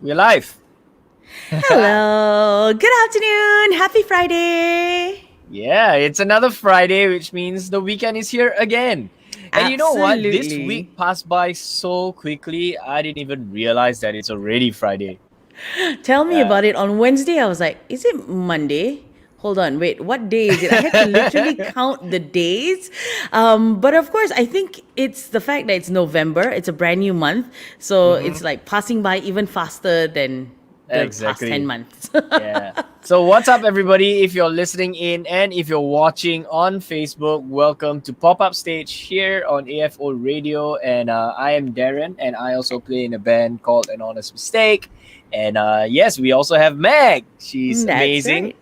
We're live. Hello. Good afternoon. Happy Friday. Yeah, it's another Friday, which means the weekend is here again. And you know what? This week Absolutely. passed by so quickly, I didn't even realize that it's already Friday. Tell me Yeah, about it. On Wednesday, I was like, is it Monday? Hold on, wait, what day is it? I had to literally count the days. But of course, I think it's the fact that it's November, it's a brand new month. So hmm it's like passing by even faster than the past 10 exactly. months. Yeah. So, what's up, everybody? If you're listening in and if you're watching on Facebook, welcome to Pop Up Stage here on AFO Radio. And I am Darren, and I also play in a band called An Honest Mistake. And yes, we also have Meg. She's That's amazing. right.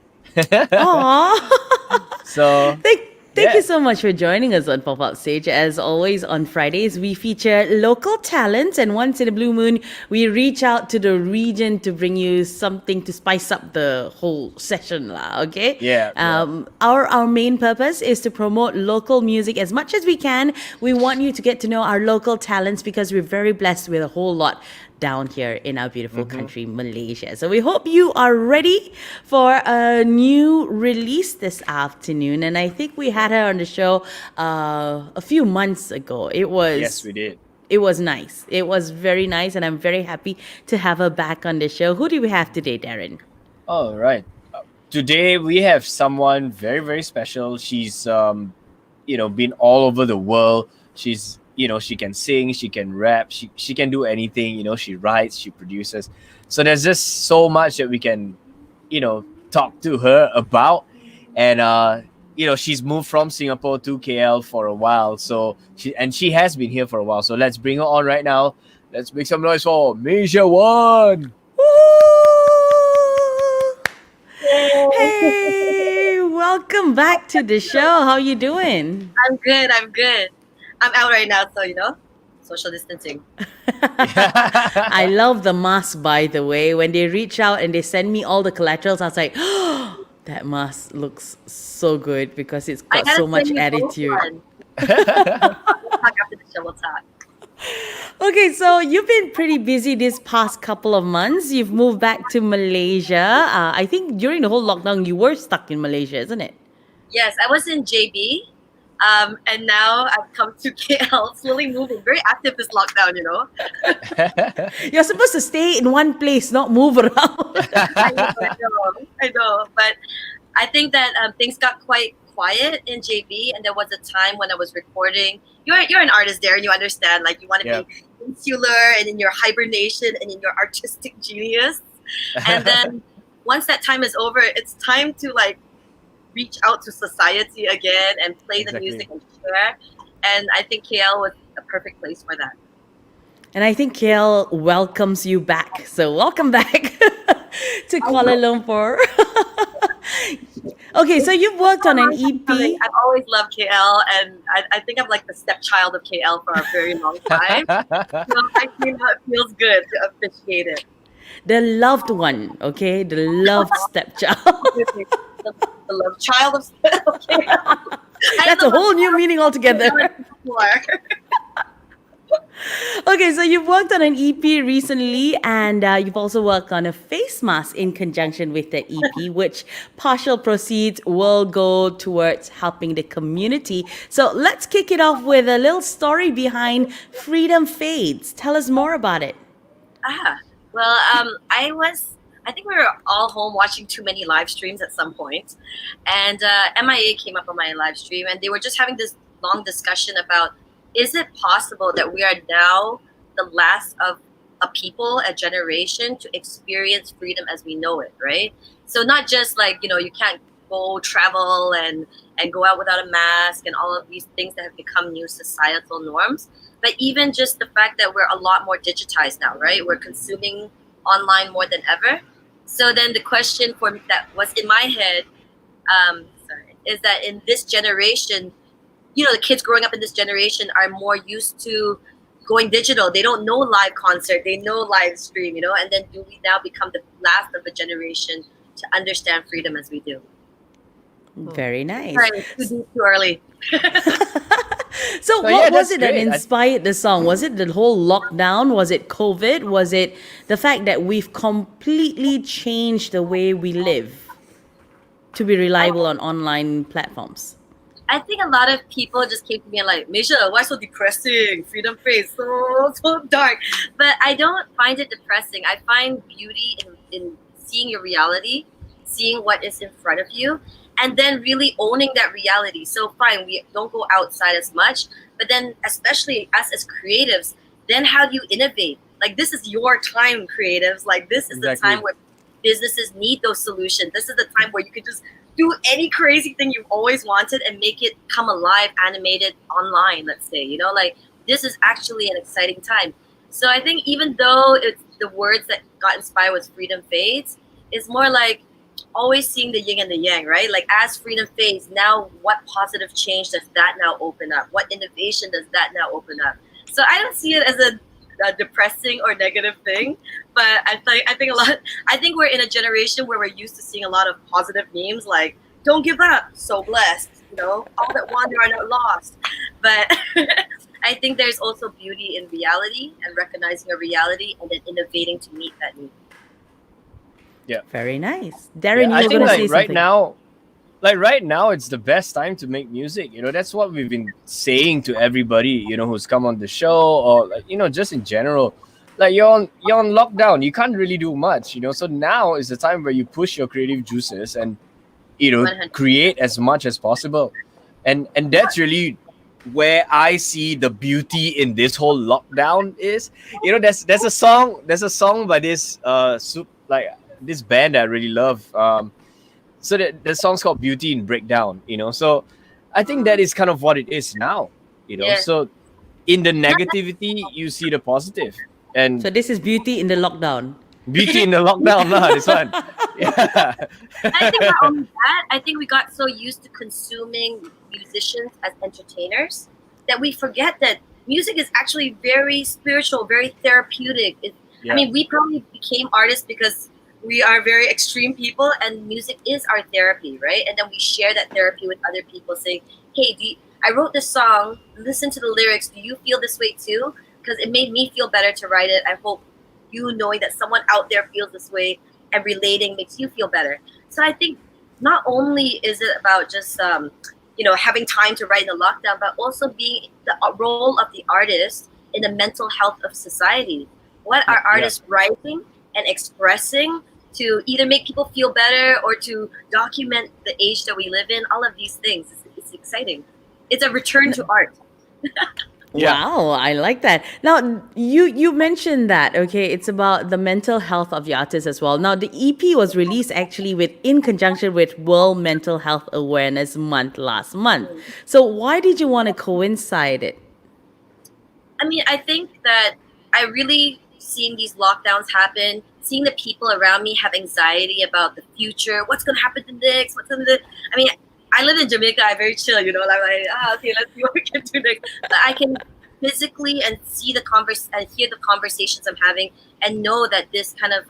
Aw. So, Thank you yeah. so much for joining us on Pop Up Stage. As always, on Fridays, we feature local talents, and once in a blue moon, we reach out to the region to bring you something to spice up the whole session, lah. Okay. Yeah, yeah. Our main purpose is to promote local music as much as we can. We want you to get to know our local talents because we're very blessed with a whole lot down here in our beautiful hmm country, Malaysia. So we hope you are ready for a new release this afternoon. And I think we had her on the show a few months ago. Yes, we did. It was nice. It was very nice, and I'm very happy to have her back on the show. Who do we have today, Darren? All right. Today we have someone very, very special. She's been all over the world. She's she can sing, she can rap, she can do anything. She writes, she produces. So there's just so much that we can talk to her about. And she's moved from Singapore to KL for a while. So she has been here for a while. So let's bring her on right now. Let's make some noise for MASIA ONE. Woo! Yay. Hey, welcome back to the show. How you doing? I'm good. I'm good. I'm out right now, so social distancing. I love the mask, by the way. When they reach out and they send me all the collaterals, I was like, oh, that mask looks so good because it's I got gotta so much send you both attitude. one. We'll talk after the show. We'll talk. Okay, so you've been pretty busy this past couple of months. You've moved back to Malaysia. I think during the whole lockdown, you were stuck in Malaysia, isn't it? Yes, I was in JB, and now I've come to KL, slowly moving. Very active this lockdown. You're supposed to stay in one place, not move around. I know. But I think that things got quite quiet in JB, and there was a time when I was recording. You're an artist there, and you understand. Like you want to Yeah. be insular and in your hibernation and in your artistic genius. And then once that time is over, it's time to like reach out to society again and play the Exactly. music and share. And I think KL was a perfect place for that. And I think KL welcomes you back. So welcome back to Kuala Lumpur. Okay, so you've worked on an EP. I've always loved KL, and I think I'm like the stepchild of KL for a very long time. So I feel it feels good to officiate it. The loved one, okay? The loved stepchild. The love child of KL. That's a whole new meaning altogether. Okay, so you've worked on an EP recently, and you've also worked on a face mask in conjunction with the EP, which partial proceeds will go towards helping the community. So let's kick it off with a little story behind Freedom Fades. Tell us more about it. Well, I think we were all home watching too many live streams at some point, and MIA came up on my live stream, and they were just having this long discussion about, is it possible that we are now the last of a people, a generation, to experience freedom as we know it, right? So not just like, you can't go travel and go out without a mask and all of these things that have become new societal norms, but even just the fact that we're a lot more digitized now, right? We're consuming online more than ever. So then the question for me that was in my head, is that in this generation, the kids growing up in this generation are more used to going digital. They don't know live concert. They know live stream, and then do we now become the last of a generation to understand freedom as we do? Very nice. Sorry, too early. So, So yeah, what was that's it that great. inspired the song? Was it the whole lockdown? Was it COVID? Was it the fact that we've completely changed the way we live to be I reliable on online platforms? I think a lot of people just came to me and like, Misha, why so depressing? Freedom Face, so dark. But I don't find it depressing. I find beauty in seeing your reality, seeing what is in front of you, and then really owning that reality. So fine, we don't go outside as much, but then especially us as creatives, then how do you innovate? Like this is your time, creatives. Like this is the time Exactly. where businesses need those solutions. This is the time where you can just do any crazy thing you've always wanted and make it come alive, animated online, let's say. Like this is actually an exciting time. So I think even though it's the words that got inspired was freedom fades, it's more like always seeing the yin and the yang, right? Like as freedom fades, now what positive change does that now open up? What innovation does that now open up? So I don't see it as a depressing or negative thing, but I think a lot. I think we're in a generation where we're used to seeing a lot of positive memes like "Don't give up, so blessed," all that wander are not lost. But I think there's also beauty in reality and recognizing a reality and then innovating to meet that need. Yeah. Very nice. Yeah. Darren, you I were think going to like say right something. now, it's the best time to make music. That's what we've been saying to everybody, who's come on the show, or like, just in general. Like you're on lockdown, you can't really do much, so now is the time where you push your creative juices and 100. create as much as possible. And that's really where I see the beauty in this whole lockdown is. There's a song by this like this band I really love. So the song's called Beauty in Breakdown. So I think that is kind of what it is now. Yeah. So in the negativity you see the positive, and So, this is beauty in the lockdown. beauty in the lockdown lah, this one. Yeah. I think not only that, I think we got so used to consuming musicians as entertainers that we forget that music is actually very spiritual, very therapeutic. I Yeah. mean, we probably became artists because we are very extreme people, and music is our therapy, right? And then we share that therapy with other people, saying, "Hey, I wrote this song. Listen to the lyrics. Do you feel this way too? Because it made me feel better to write it. I hope you knowing that someone out there feels this way and relating makes you feel better." So I think not only is it about just having time to write in the lockdown, but also being the role of the artist in the mental health of society. What are Yeah. artists writing and expressing to either make people feel better or to document the age that we live in? All of these things. It's exciting. It's a return to art. Yeah. Wow, I like that. Now, you mentioned that, okay, it's about the mental health of the artist as well. Now, the EP was released actually in conjunction with World Mental Health Awareness Month last month. So, why did you want to coincide it? I mean, I think that I really seeing these lockdowns happen, seeing the people around me have anxiety about the future, what's going to happen to next, I mean, I live in Jamaica, I'm very chill, okay, let's see what we can do next. But I can physically and see and hear the conversations I'm having and know that this kind of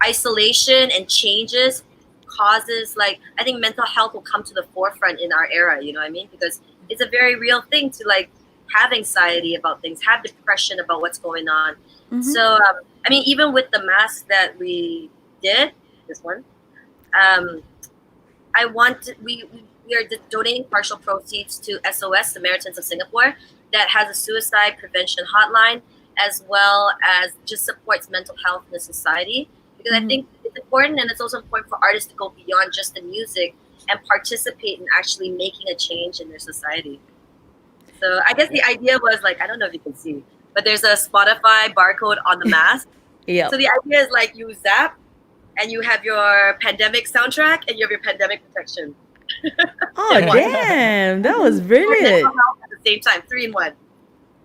isolation and changes causes I think mental health will come to the forefront in our era, you know what I mean? Because it's a very real thing to have anxiety about things, have depression about what's going on. Mm-hmm. So I mean, even with the mask that we did, this one, um, we are donating partial proceeds to SOS Samaritans of Singapore that has a suicide prevention hotline, as well as just supports mental health in the society, because I think it's important, and it's also important for artists to go beyond just the music and participate in actually making a change in their society. So I guess the idea was I don't know if you can see, but there's a Spotify barcode on the mask. So Yep. the idea is you zap and you have your pandemic soundtrack and you have your pandemic protection. Oh, in one. damn. That was Or mental brilliant. health at the same time, 3 in 1.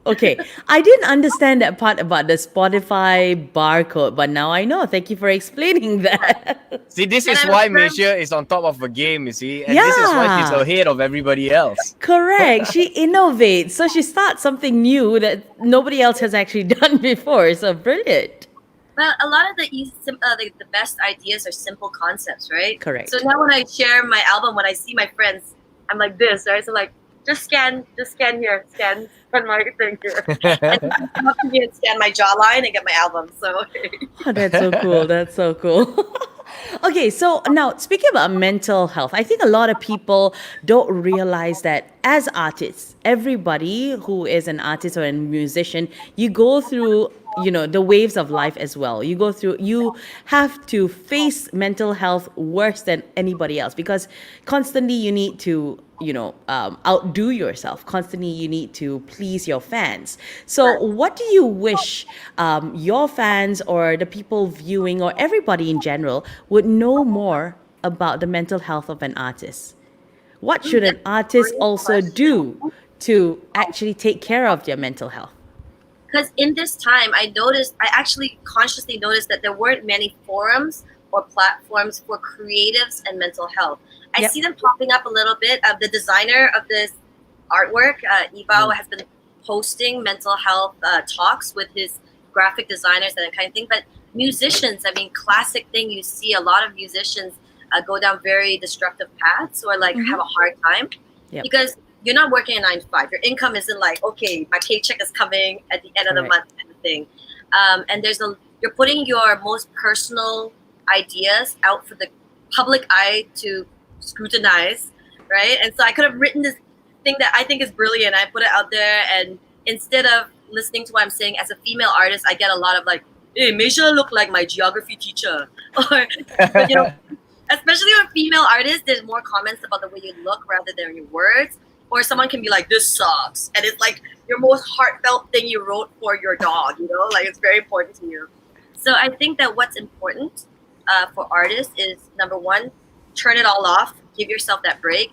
Okay, I didn't understand that part about the Spotify barcode, but now I know. Thank you for explaining that. See, this And is I'm a why firm, Malaysia is on top of the game, you see, and this is why she's Yeah, ahead of everybody else. correct. She innovates. So she starts something new that nobody else has actually done before. So brilliant. well, a lot of the best ideas are simple concepts, right? So Correct. now when I share my album, when I see my friends, I'm like this, right? So just scan here, scan my thing here, and then come up to me and scan my jawline and get my album. So Oh, that's so cool. That's so cool. Okay, so now speaking about mental health, I think a lot of people don't realize that as artists, everybody who is an artist or a musician, you go through, the waves of life as well. You have to face mental health worse than anybody else because constantly you need to outdo yourself. Constantly, you need to please your fans. So, what do you wish your fans or the people viewing or everybody in general would know more about the mental health of an artist? What should that's an a artist great also question. do to actually take care of their mental health? Because in this time, I actually consciously noticed that there weren't many forums or platforms for creatives and mental health. I Yep. see them popping up a little bit. The designer of this artwork, Ibao, has been hosting mental health talks with his graphic designers and that kind of thing. But musicians, I mean, classic thing, you see a lot of musicians go down very destructive paths or like have a hard time Yep. because you're not working a 9 to 5. Your income isn't like, okay, my paycheck is coming at the end of the Correct. month kind of thing. And you're putting your most personal ideas out for the public eye to scrutinize, right? And so I could have written this thing that I think is brilliant. I put it out there, and instead of listening to what I'm saying as a female artist, I get a lot of like, "Hey, Maisha look like my geography teacher," or, but especially with female artists, there's more comments about the way you look rather than your words. Or someone can be like, "This sucks," and it's like your most heartfelt thing you wrote for your dog. Like it's very important to you. So I think that what's important for artists is number one, turn it all off, give yourself that break.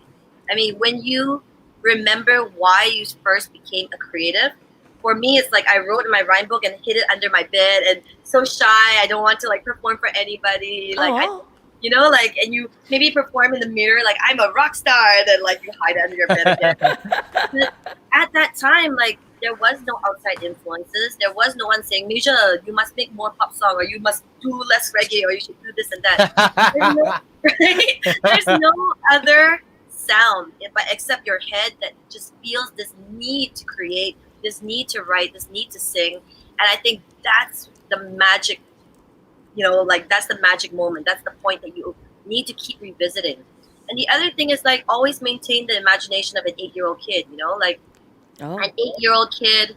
I mean, when you remember why you first became a creative, for me, it's like I wrote in my rhyme book and hid it under my bed and so shy. I don't want to like perform for anybody. Like Oh, and you maybe perform in the mirror like I'm a rock star, and then like you hide under your bed again. But at that time, like there was no outside influences. There was no one saying, Misha, you must make more pop song, or you must do less reggae, or you should do this and that. There's no, right? There's no other sound but except your head that just feels this need to create, this need to write, this need to sing. And I think that's the magic, like that's the magic moment. That's the point that you need to keep revisiting. And the other thing is like always maintain the imagination of an 8-year-old kid, like oh, an 8-year-old kid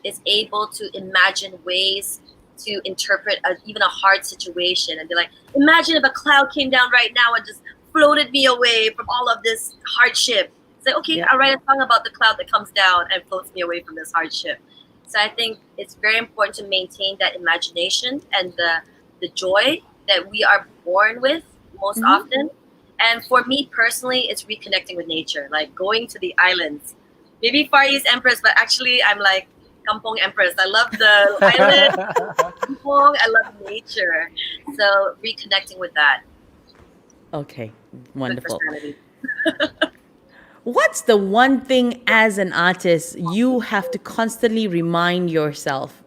is able to imagine ways to interpret even a hard situation and be like, imagine if a cloud came down right now and just floated me away from all of this hardship. It's like, okay, Yeah. I'll write a song about the cloud that comes down and floats me away from this hardship. So I think it's very important to maintain that imagination and the joy that we are born with most often. And for me personally, it's reconnecting with nature, like going to the islands. Maybe Far East Empress, but actually I'm like Kampong Empress. I love the island, Kampong, I love nature. So reconnecting with that. okay, Good for wonderful. sanity. What's the one thing as an artist you have to constantly remind yourself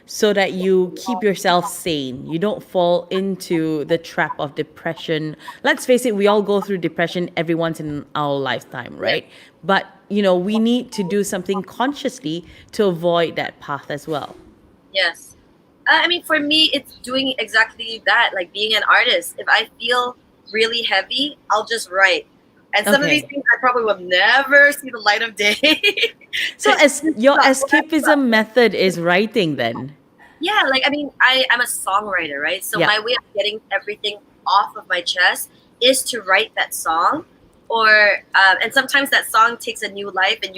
so that you keep yourself sane? You don't fall into the trap of depression. Let's face it, we all go through depression every once in our lifetime, right? But, we need to do something consciously to avoid that path as well. Yes. I mean, for me, it's doing exactly that, like being an artist. If I feel really heavy, I'll just write. And some of these Okay. things I probably will never see the light of day. So as your But escapism method is writing then. yeah, like I mean, I'm a songwriter, right? So Yeah. my way of getting everything off of my chest is to write that song, or and sometimes that song takes a new life, and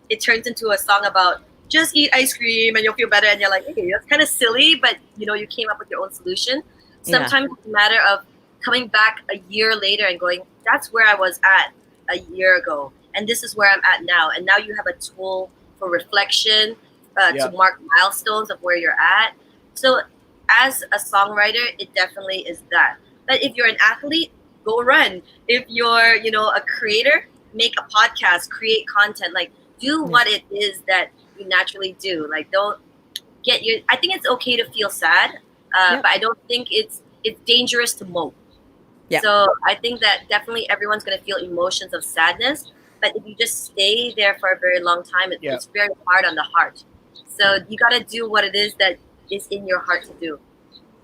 it turns into a song about just eat ice cream and you'll feel better, and you're like, okay, that's kind of silly, but you came up with your own solution. Yeah. Sometimes it's a matter of coming back a year later and going, that's where I was at a year ago, and this is where I'm at now, and now you have a tool for reflection Yeah. to mark milestones of where you're at. So as a songwriter, it definitely is that. But if you're an athlete, go run. If you're, a creator, make a podcast, create content, like do what it is that you naturally do. Like don't I think it's okay to feel sad, Yep. but I don't think it's dangerous to mope. Yep. So I think that definitely everyone's going to feel emotions of sadness, but if you just stay there for a very long time, Yeah. it's very hard on the heart. So you got to do what it is that is in your heart to do.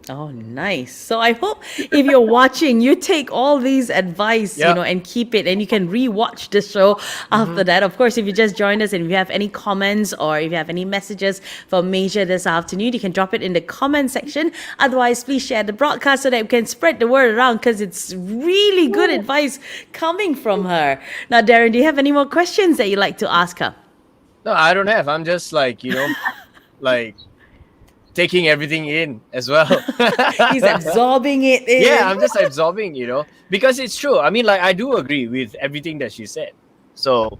Oh, nice. So I hope if you're watching, you take all these advice, Yeah. and keep it, and you can rewatch the show after that. Of course, if you just joined us and if you have any comments or if you have any messages for Masia this afternoon, you can drop it in the comment section. Otherwise, please share the broadcast so that we can spread the word around, because it's really good advice coming from her. Now, Darren, do you have any more questions that you'd like to ask her? No, I don't have. I'm just like, like taking everything in as well. He's absorbing it in. Yeah, I'm just absorbing, because it's true. I mean, like, I do agree with everything that she said. So,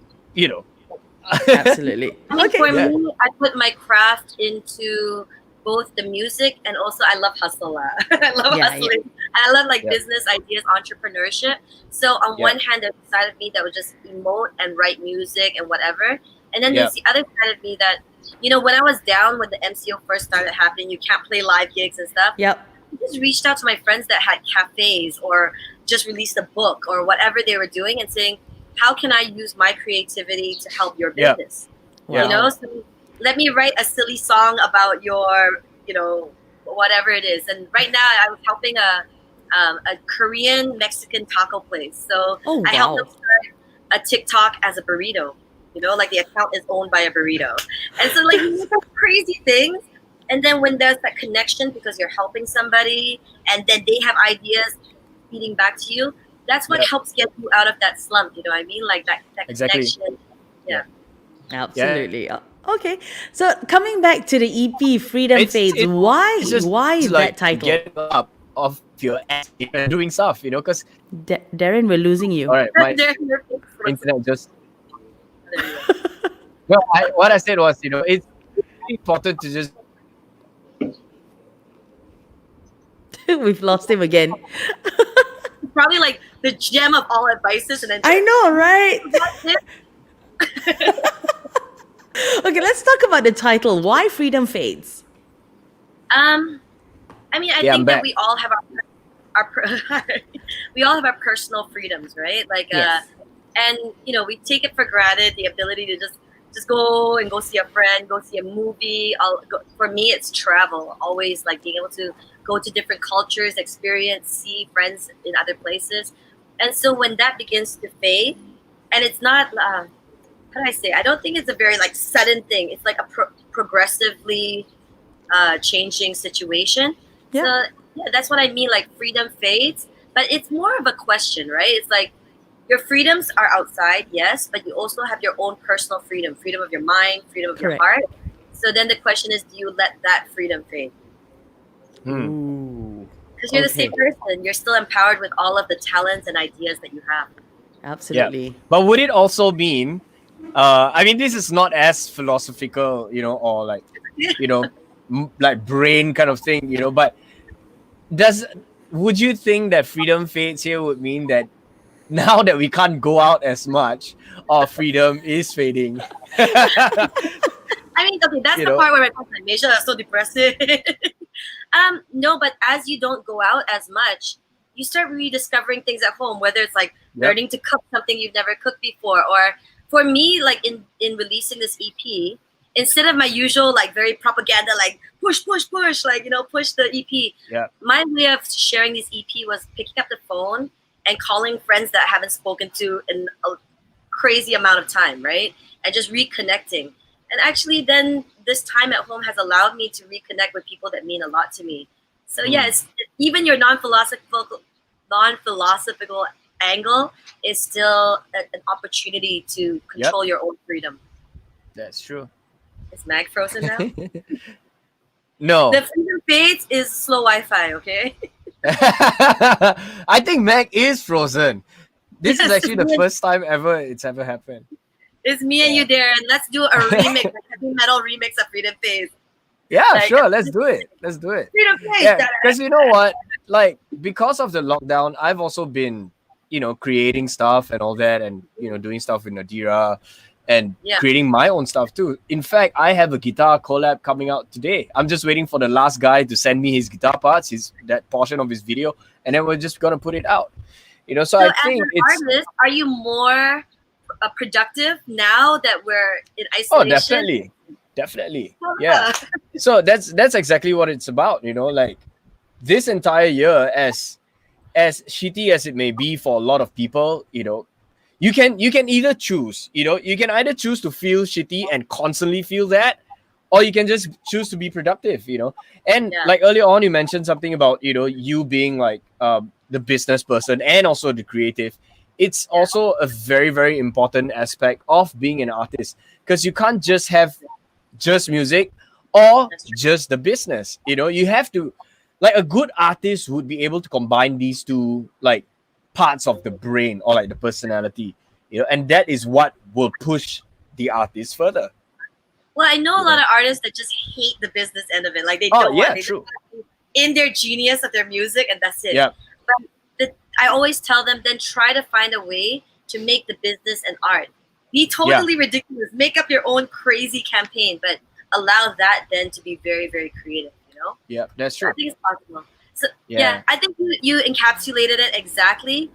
Absolutely. I mean, Okay. for Yeah. me, I put my craft into both the music and also I love hustle. I love Yeah, hustling. I love like Yeah. business ideas, entrepreneurship. So on Yeah. one hand, there's a side of me that would just emote and write music and whatever. And then Yeah. there's the other side of me that, when I was down when the MCO first started happening, you can't play live gigs and stuff. Yep. I just reached out to my friends that had cafes or just released a book or whatever they were doing and saying, how can I use my creativity to help your Yeah. business? Wow. So let me write a silly song about your, whatever it is. And right now I was helping a Korean Mexican taco place. So Oh, I helped wow. them start a TikTok as a burrito. Like the account is owned by a burrito. And so like you make up crazy things. And then when there's that connection because you're helping somebody and then they have ideas feeding back to you, that's what Yeah. helps get you out of that slump. You know what I mean? Like that Exactly. connection. Yeah. Absolutely. Okay. So coming back to the EP Freedom Fades, why it's just is like that title? Get up off your ass and doing stuff, because Darren, we're losing you. all right, my internet just. Well, what I said was, it's really important to just. We've lost him again. Probably like the gem of all advices, and then I know, right? That's it. Okay, let's talk about the title. Why Freedom Fades? I mean, I Yeah, I'm think back. that we all have we all have our personal freedoms, right? Like, Yes. and we take it for granted the ability to just go and go see a friend, go see a movie. For me, it's travel. Always like being able to go to different cultures, experience, see friends in other places. And so when that begins to fade, and it's not, how do I say? I don't think it's a very like sudden thing. It's like a progressively changing situation. Yeah. So yeah, that's what I mean. Like freedom fades, but it's more of a question, right? It's like your freedoms are outside, yes, but you also have your own personal freedom of your mind, freedom of Correct. your heart. So then the question is, do you let that freedom fade? Ooh. Because you're the Okay. same person. You're still empowered with all of the talents and ideas that you have. Absolutely. But would it also mean? I mean, this is not as philosophical, or like, like brain kind of thing, But would you think that freedom fades here would mean that now that we can't go out as much, our freedom is fading? I mean, okay, that's You the know? part where my like, Masia, that's so depressing. No, but as you don't go out as much, you start rediscovering things at home, whether it's like Yep. learning to cook something you've never cooked before, or for me, like in releasing this EP, instead of my usual like very propaganda, like push, like push the EP. Yeah. My way of sharing this EP was picking up the phone and calling friends that I haven't spoken to in a crazy amount of time, right? And just reconnecting. And actually, then this time at home has allowed me to reconnect with people that mean a lot to me. So yes, even your non-philosophical angle is still an opportunity to control your own freedom. That's true. Is Mag frozen now? No. The freedom fades is slow Wi-Fi, okay? I think Mac is frozen. This is Yes, actually the yes. first time it's ever happened. It's me and you, Darren. Let's do a remix, a heavy metal remix of Freedom Fades. Yeah, Like- sure. Let's do it. Freedom Fades! Yeah, because you know what? Like, because of the lockdown, I've also been, creating stuff and all that, and doing stuff with Nadira, and Yeah. creating my own stuff too. In fact, I have a guitar collab coming out today. I'm just waiting for the last guy to send me his guitar parts, that portion of his video, and then we're just gonna put it out. So I So as think an it's artist, are you more productive now that we're in Oh, isolation. definitely, yeah. So that's exactly what it's about, like this entire year, as shitty as it may be for a lot of people, you can either choose, you can either choose to feel shitty and constantly feel that, or you can just choose to be productive, and Yeah, like earlier on you mentioned something about you being like the business person and also the creative. It's yeah, also a very very important aspect of being an artist, because you can't just have just music or that's true. just the business. You have to, like, a good artist would be able to combine these two, like, parts of the brain or like the personality, and that is what will push the artist further. Well, I know a you lot know of artists that just hate the business end of it. Like they oh don't want. yeah, They just true. want to be in their genius of their music, and that's it. Yeah, But I always tell them, then try to find a way to make the business an art. Be yeah, totally ridiculous. Make up your own crazy campaign, but allow that then to be very, very creative. yeah, that's I true. think it's possible. So yeah, Yeah, I think you encapsulated it exactly.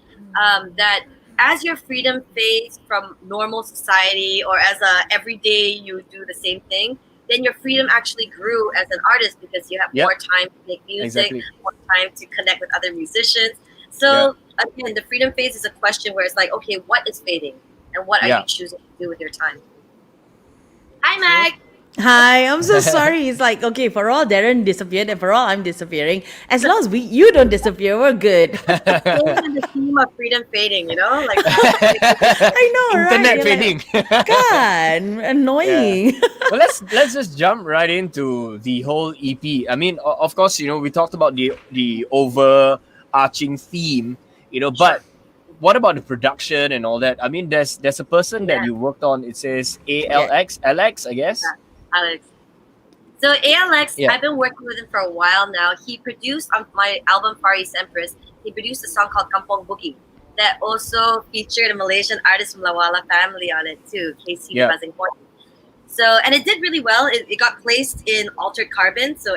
That as your freedom fades from normal society, or as a everyday you do the same thing, then your freedom actually grew as an artist because you have yep, more time to make music, exactly. more time to connect with other musicians. Yeah, So again, the freedom phase is a question where it's like, okay, what is fading, and what are you yeah. choosing to do with your time? Hi, So Mag. Hi, I'm so sorry. It's like, okay, for all Darren disappeared and for all I'm disappearing, as long as you don't disappear, we're good. Staying in the theme of freedom fading, like that. I know, right? internet You're like, fading. God, Yeah. annoying. Well, let's just jump right into the whole EP. I mean, of course, we talked about the overarching theme, Sure. but what about the production and all that? I mean, there's a person that Yeah. you worked on. It says Yeah. Alex, I guess. Alex. So ALX, Yeah. I've been working with him for a while now. He produced on my album Far East Empress. He produced a song called Kampong Boogie that also featured a Malaysian artist from Lawala family on it too, KC the Yeah. Buzzing Horn. So and it did really well. It got placed in Altered Carbon. So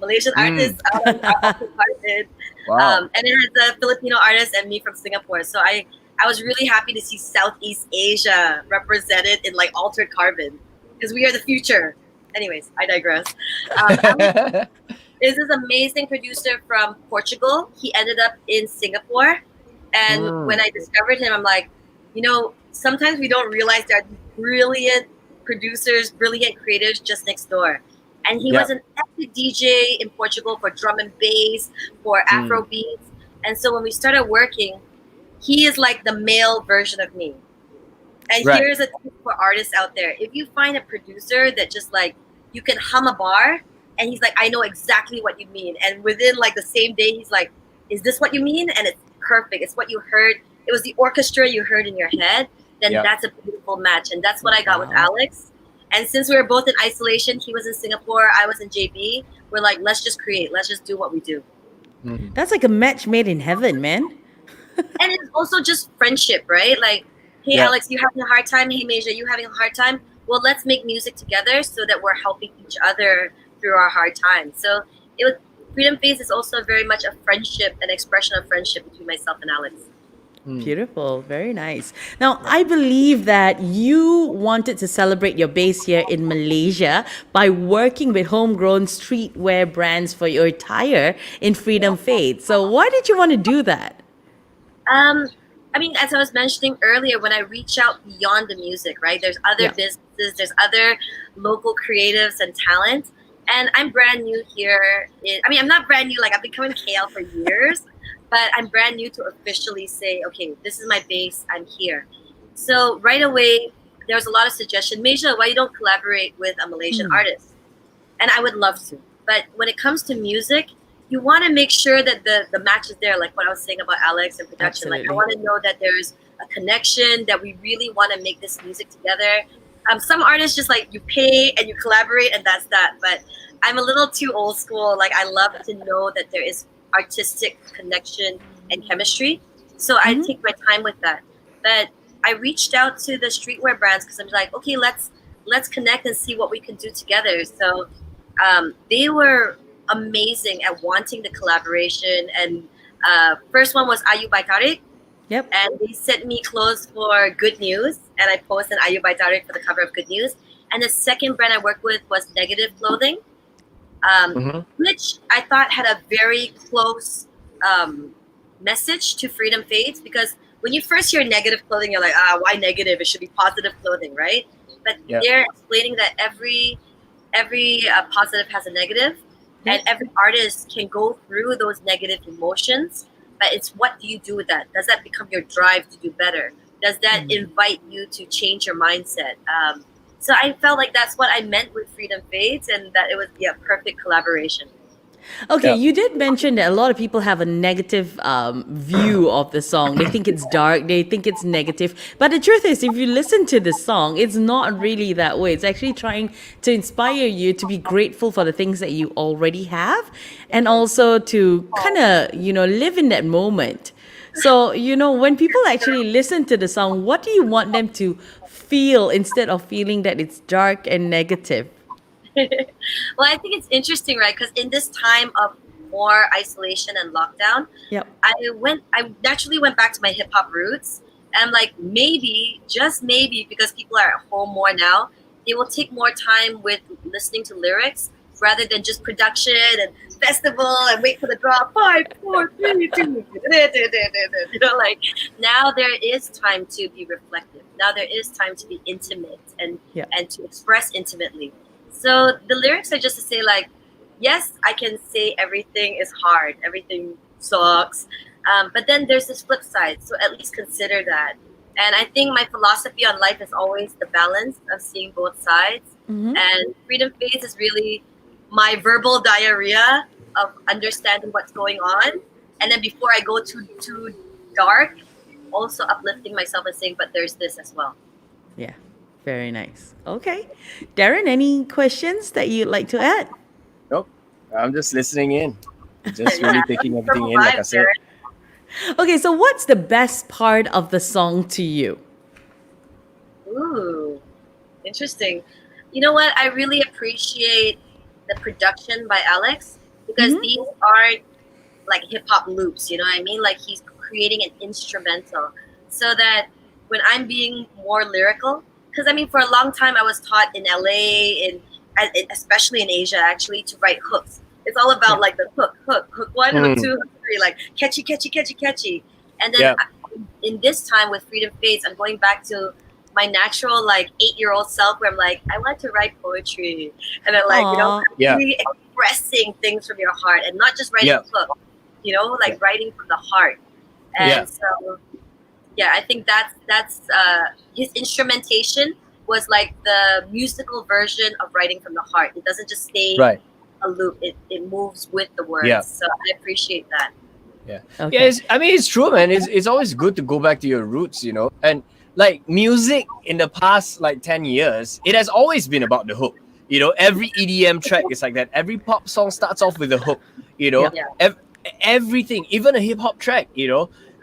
Malaysian Mm. artists out of Altered Carbon. Wow. And it has a Filipino artist and me from Singapore. So I was really happy to see Southeast Asia represented in like Altered Carbon because we are the future. Anyways, I digress. Alex is this amazing producer from Portugal. He ended up in Singapore. And when Mm. I discovered him, I'm like, sometimes we don't realize there are these brilliant producers, brilliant creatives just next door. And he Yeah. was an epic DJ in Portugal for drum and bass, for Afro Mm. beats. And so when we started working, he is like the male version of me. And Right. here's a tip for artists out there. If you find a producer that just like you can hum a bar and he's like, I know exactly what you mean. And within like the same day, he's like, is this what you mean? And it's perfect. It's what you heard. It was the orchestra you heard in your head. Then Yeah. that's a beautiful match. And that's what I got with Wow. Alex. And since we were both in isolation, he was in Singapore, I was in JB, we're like, let's just create. Let's just do what we do. Mm. That's like a match made in heaven, man. And it's also just friendship, right? Like, hey, Yeah. Alex, you having a hard time? Hey, Masia, you having a hard time? Well, let's make music together so that we're helping each other through our hard times. So it was Freedom Phase is also very much a friendship, an expression of friendship between myself and Alex. Mm. Beautiful, very nice. Now, I believe that you wanted to celebrate your base here in Malaysia by working with homegrown streetwear brands for your attire in Freedom Fade. So, why did you want to do that? I mean, as I was mentioning earlier, when I reach out beyond the music, right? There's other Yeah. businesses, there's other local creatives and talent. And I'm brand new here. I'm not brand new, like I've been coming to KL for years, but I'm brand new to officially say, okay, this is my base, I'm here. So right away, there was a lot of suggestion. Masia, why you don't collaborate with a Malaysian artist? And I would love to. But when it comes to music, you want to make sure that the match is there, like what I was saying about Alex and production. Like I Absolutely. want to know that there's a connection, that we really want to make this music together. Some artists just like you pay and you collaborate and that's that. But I'm a little too old school. Like I love to know that there is artistic connection and chemistry. So I take my time with that. But I reached out to the streetwear brands because I'm like, okay, let's connect and see what we can do together. So they were amazing at wanting the collaboration. And first one was Ayu by Tariq. Yep. and they sent me clothes for Good News, and I posted Ayu by Tariq for the cover of Good News. And the second brand I worked with was Negative Clothing, Mm-hmm. which I thought had a very close um, message to Freedom Fades, because when you first hear negative clothing, you're like, why negative? It should be positive clothing, right? But Yeah. they're explaining that every positive has a negative, and Yep. every artist can go through those negative emotions. But it's what do you do with that? Does that become your drive to do better? Does that invite you to change your mindset? So I felt like that's what I meant with Freedom Fades, and that it was a perfect collaboration. Okay, Yeah. you did mention that a lot of people have a negative view of the song. They think it's dark, they think it's negative. But the truth is, if you listen to the song, it's not really that way. It's actually trying to inspire you to be grateful for the things that you already have and also to kind of, live in that moment. So, when people actually listen to the song, what do you want them to feel instead of feeling that it's dark and negative? Well, I think it's interesting, right? Because in this time of more isolation and lockdown, Yep. I naturally went back to my hip hop roots. And I'm like, maybe, just maybe, because people are at home more now, they will take more time with listening to lyrics rather than just production and festival and wait for the drop. 5, 4, 3, 2. Like now there is time to be reflective. Now there is time to be intimate Yep. and to express intimately. So the lyrics are just to say like, yes, I can say everything is hard, everything sucks, but then there's this flip side. So at least consider that. And I think my philosophy on life is always the balance of seeing both sides. And Freedom Phase is really my verbal diarrhea of understanding what's going on. And then before I go too dark, also uplifting myself and saying, but there's this as well. Yeah, very nice. Okay. Darren, any questions that you'd like to add? Nope. I'm just listening in. Just Yeah, really taking everything wonderful in, like I vibes, said. Darren. Okay, so what's the best part of the song to you? Ooh, interesting. You know what? I really appreciate the production by Alex, because these aren't like hip hop loops, you know what I mean? Like he's creating an instrumental so that when I'm being more lyrical, because I mean, for a long time I was taught in LA, especially in Asia, actually, to write hooks. It's all about like the hook one, hook Mm. two, hook three, like catchy, catchy, catchy, catchy. And then Yeah. in this time with Freedom Fades, I'm going back to my natural like 8-year-old self, where I'm like, I want to write poetry, and then like Aw. Yeah. really expressing things from your heart and not just writing Yeah. a hook, like Yeah. writing from the heart. Yeah. And so yeah, I think that's his instrumentation was like the musical version of writing from the heart. It doesn't just stay Right. a loop. It moves with the Yeah. words. So I appreciate that. Yeah. Okay. Yeah. I mean, it's true, man. It's always good to go back to your roots, And like music in the past, like 10 years, it has always been about the hook. Every EDM track is like that. Every pop song starts off with a hook, Yep. Yeah. everything, even a hip hop track,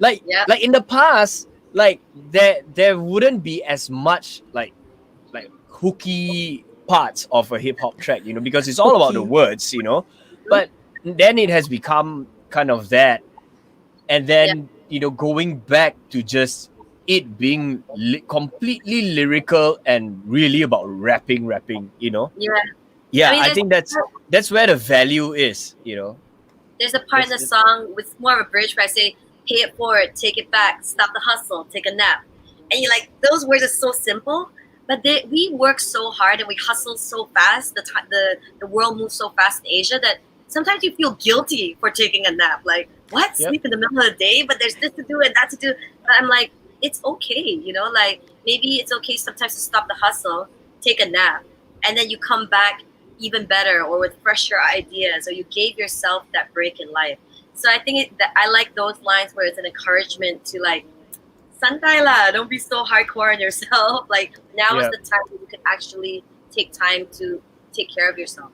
like Yeah. like in the past, like there wouldn't be as much like hooky parts of a hip hop track, because it's all about the Hooky. words. But then it has become kind of that, and Yeah. then going back to just it being completely lyrical and really about rapping. Yeah. I Yeah, mean, I think that's where the value is. there's a part in the That's- song with more of a bridge where I say, pay it forward, take it back, stop the hustle, take a nap. And you're like, those words are so simple, but we work so hard and we hustle so fast. The world moves so fast in Asia that sometimes you feel guilty for taking a nap. Like, what? Yep. Sleep in the middle of the day? But there's this to do and that to do. But I'm like, it's okay, like maybe it's okay sometimes to stop the hustle, take a nap, and then you come back even better or with fresher ideas, or you gave yourself that break in life. So I think that I like those lines where it's an encouragement to like, santai la, don't be so hardcore on yourself. Like now is Yeah. the time that you can actually take time to take care of yourself.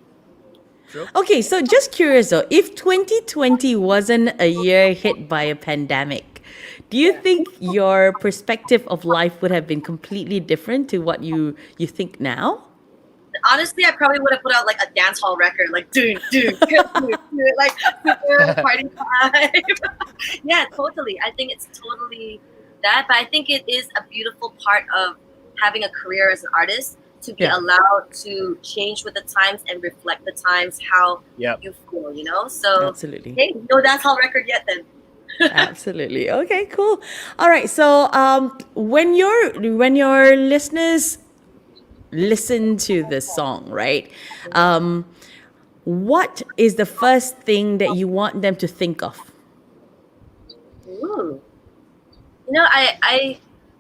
True. Okay, so just curious though, if 2020 wasn't a year hit by a pandemic, do you think your perspective of life would have been completely different to what you think now? honestly, I probably would have put out like a dance hall record, like dude, like super party vibe. Yeah, totally. I think it's totally that, but I think it is a beautiful part of having a career as an artist to be Yeah. allowed to change with the times and reflect the times how Yep. you feel, you know? So, Absolutely. hey, no dance hall record yet then. Absolutely. Okay, cool. All right. So, when your listeners listen to this song, right? What is the first thing that you want them to think of? Ooh. You know,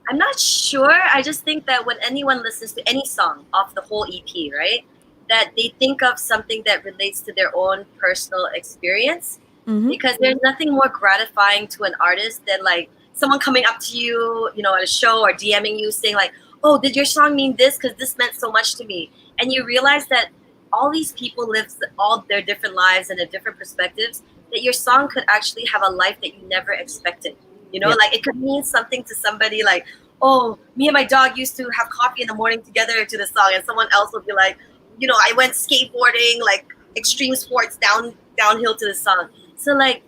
I'm not sure. I just think that when anyone listens to any song off the whole EP, right, that they think of something that relates to their own personal experience. Because there's nothing more gratifying to an artist than like someone coming up to you, you know, at a show or DMing you saying like, "Oh, did your song mean this? Because this meant so much to me." And you realize that all these people live all their different lives and their different perspectives. That your song could actually have a life that you never expected. You know, Yeah. like it could mean something to somebody like, "Oh, me and my dog used to have coffee in the morning together to the song," and someone else will be like, "You know, I went skateboarding, like extreme sports downhill to the song." So like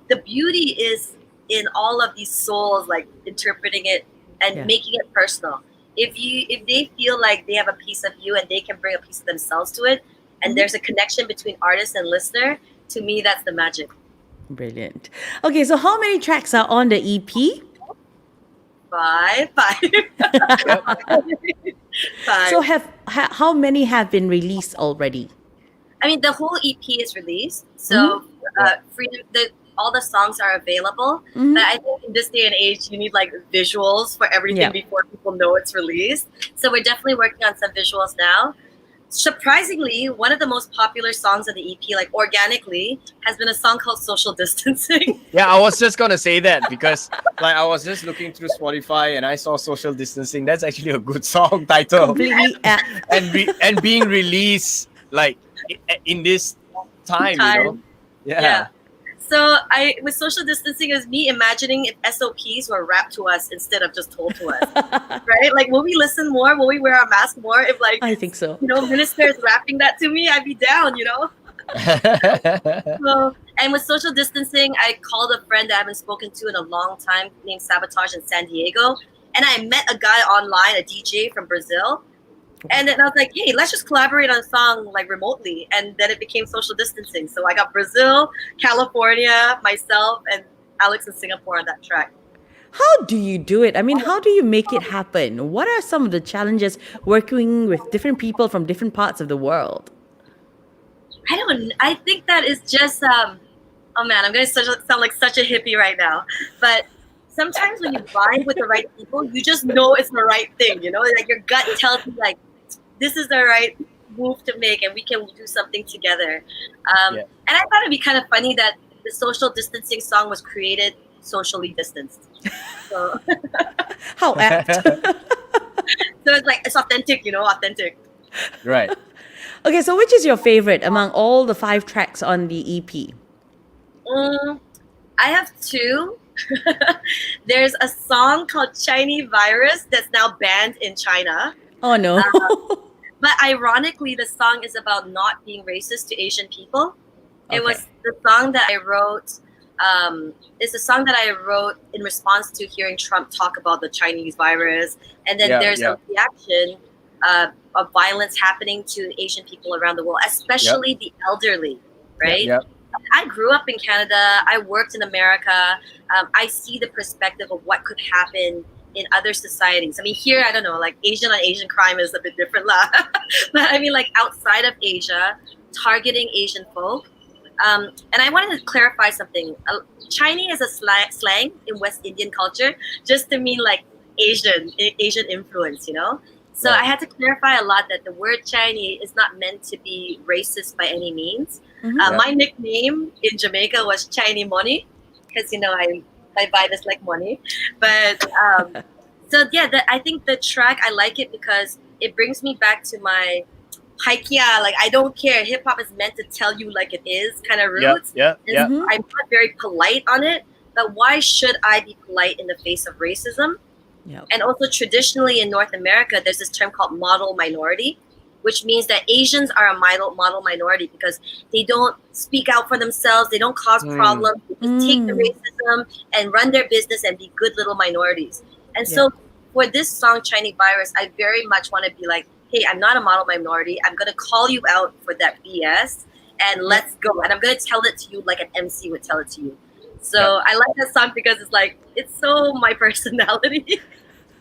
the beauty is in all of these souls like interpreting it and Yeah. making it personal. If they feel like they have a piece of you and they can bring a piece of themselves to it, and there's a connection between artist and listener, to me that's the magic. Brilliant. Okay, so how many tracks are on the E EP? Five. Yep. Five. So how many have been released already? I mean, the whole EP is released, so all the songs are available. Mhm. But I think in this day and age, you need like visuals for everything Yeah. before people know it's released. So we're definitely working on some visuals now. Surprisingly, one of the most popular songs of the EP, like organically, has been a song called "Social Distancing." Yeah, I was just gonna say that because like I was just looking through Spotify and I saw social distancing. That's actually a good song title. Completely apt. And being released like in this time, you know. Yeah. So with social distancing, it was me imagining if SOPs were rapped to us instead of just told to us, right? Like, will we listen more? Will we wear our mask more? If like, I think so. you know, minister is rapping that to me, I'd be down, you know? So, and with social distancing, I called a friend that I haven't spoken to in a long time named Sabotage in San Diego. And I met a guy online, a DJ from Brazil. And then I was like, hey, let's just collaborate on a song like remotely. And then it became social distancing. So I got Brazil, California, myself, and Alex in Singapore on that track. How do you do it? I mean, how do you make it happen? What are some of the challenges working with different people from different parts of the world? I think that is just, oh man, I'm going to sound like such a hippie right now. But sometimes when you vibe with the right people, you just know it's the right thing, you know? Like your gut tells you like, this is the right move to make and we can do something together. And I thought it'd be kind of funny that the social distancing song was created socially distanced. So, How apt. so it's like, it's authentic, you know, authentic. Right. Okay, so which is your favorite among all the 5 tracks on the EP? I have 2. There's a song called Chinese Virus that's now banned in China. Oh no. But ironically, the song is about not being racist to Asian people. It was the song that I wrote. It's a song that I wrote in response to hearing Trump talk about the Chinese virus. And then there's a reaction of violence happening to Asian people around the world, especially the elderly, right? I grew up in Canada. I worked in America. I see the perspective of what could happen in other societies. I mean, here, I don't know, like Asian on Asian crime is a bit different. But I mean, like outside of Asia, targeting Asian folk. And I wanted to clarify something. Chinese is a slang in West Indian culture just to mean like Asian influence, you know? So I had to clarify a lot that the word Chinese is not meant to be racist by any means. My nickname in Jamaica was Chinese Money because, you know, my vibe is like money. But so yeah, I think the track, I like it because it brings me back to my haikia, like I don't care. Hip hop is meant to tell you like it is kind of roots. I'm not very polite on it, but why should I be polite in the face of racism? And also traditionally in North America, there's this term called model minority. which means that Asians are a model minority because they don't speak out for themselves, they don't cause problems, they just take the racism and run their business and be good little minorities. And so for this song, Chinese Virus, I very much want to be like, hey, I'm not a model minority. I'm going to call you out for that BS and let's go. And I'm going to tell it to you like an MC would tell it to you. So I like that song because it's like, it's so my personality.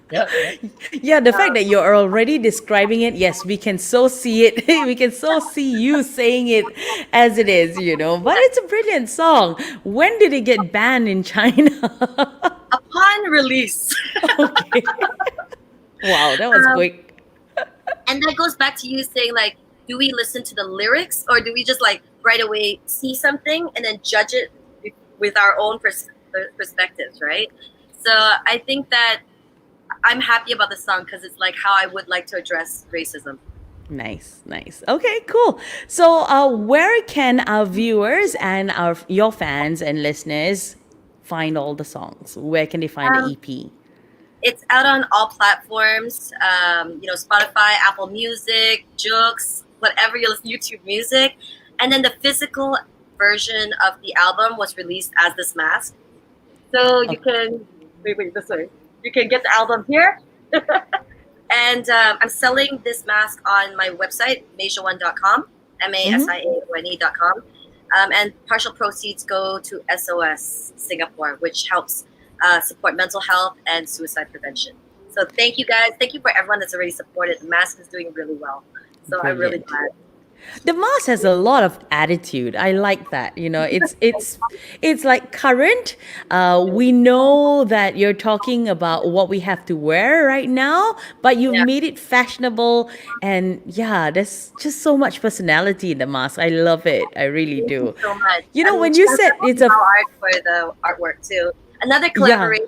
Yeah, the fact that you're already describing it, yes, we can so see it. We can so see you saying it as it is, But it's a brilliant song. When did it get banned in China? Upon release. Okay. Wow, that was quick. And that goes back to you saying, like, do we listen to the lyrics or do we just like right away see something and then judge it with our own perspectives, right? So I think that I'm happy about the song because it's like how I would like to address racism. Nice. Okay, cool. So where can our viewers and your fans and listeners find all the songs? Where can they find the EP? It's out on all platforms, Spotify, Apple Music, Joox, whatever you listen, YouTube Music. And then the physical version of the album was released as this mask. So you can, this way. You can get the album here. And I'm selling this mask on my website, MASIAONE.com, MASIAONE.com. And partial proceeds go to SOS Singapore, which helps support mental health and suicide prevention. So thank you guys. Thank you for everyone that's already supported. The mask is doing really well. So I'm really glad. The mask has a lot of attitude. I like that. It's like current. We know that you're talking about what we have to wear right now, but you've made it fashionable. And there's just so much personality in the mask. I love it. I really do. Thank you so much. When you said it's art for the artwork too. Another collaboration.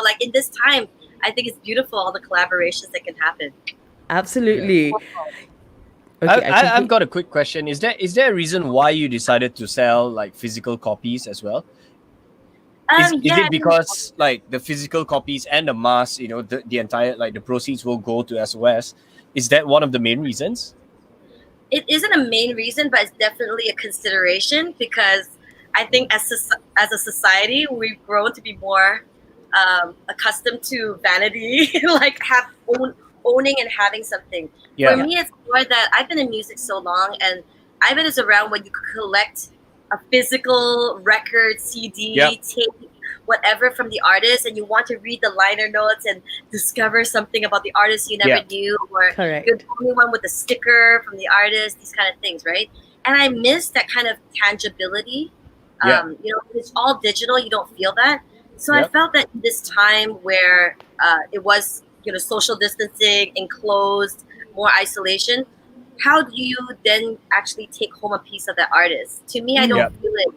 Like in this time, I think it's beautiful all the collaborations that can happen. Absolutely. Okay, I've got a quick question. Is there a reason why you decided to sell like physical copies as well? Is it because like the physical copies and the mask, the entire like the proceeds will go to SOS? Is that one of the main reasons? It isn't a main reason, but it's definitely a consideration because I think as a society we've grown to be more accustomed to vanity, like owning and having something. For me, it's more that I've been in music so long, and Ivan is around when you collect a physical record, CD, tape, whatever from the artist, and you want to read the liner notes and discover something about the artist you never knew, or you're the only one with a sticker from the artist, these kind of things, right? And I miss that kind of tangibility. It's all digital, you don't feel that. So I felt that in this time where it was social distancing, enclosed, more isolation, how do you then actually take home a piece of that artist? To me, I don't feel it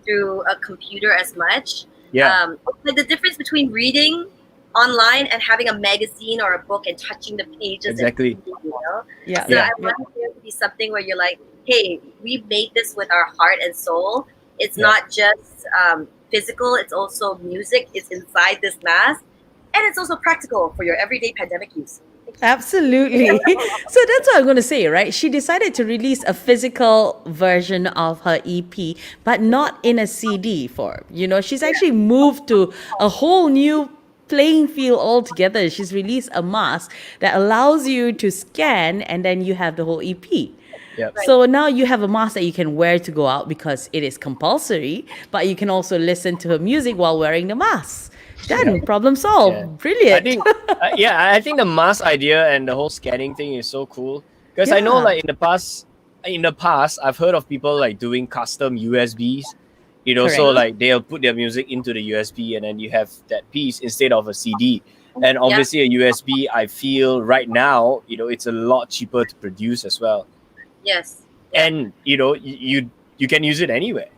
through a computer as much. Like the difference between reading online and having a magazine or a book and touching the pages. Exactly. So I want there to be something where you're like, hey, we made this with our heart and soul. It's not just physical, it's also music. It's inside this mask. And it's also practical for your everyday pandemic use. Absolutely. So that's what I'm going to say, right? She decided to release a physical version of her EP, but not in a CD form. She's actually moved to a whole new playing field altogether. She's released a mask that allows you to scan, and then you have the whole EP. So now you have a mask that you can wear to go out because it is compulsory, but you can also listen to her music while wearing the mask. Done. Problem solved. Brilliant. I think the mask idea and the whole scanning thing is so cool because I know like in the past I've heard of people like doing custom USBs, so like they'll put their music into the USB and then you have that piece instead of a CD. And obviously a USB, I feel right now, it's a lot cheaper to produce as well. Yes. And you can use it anywhere.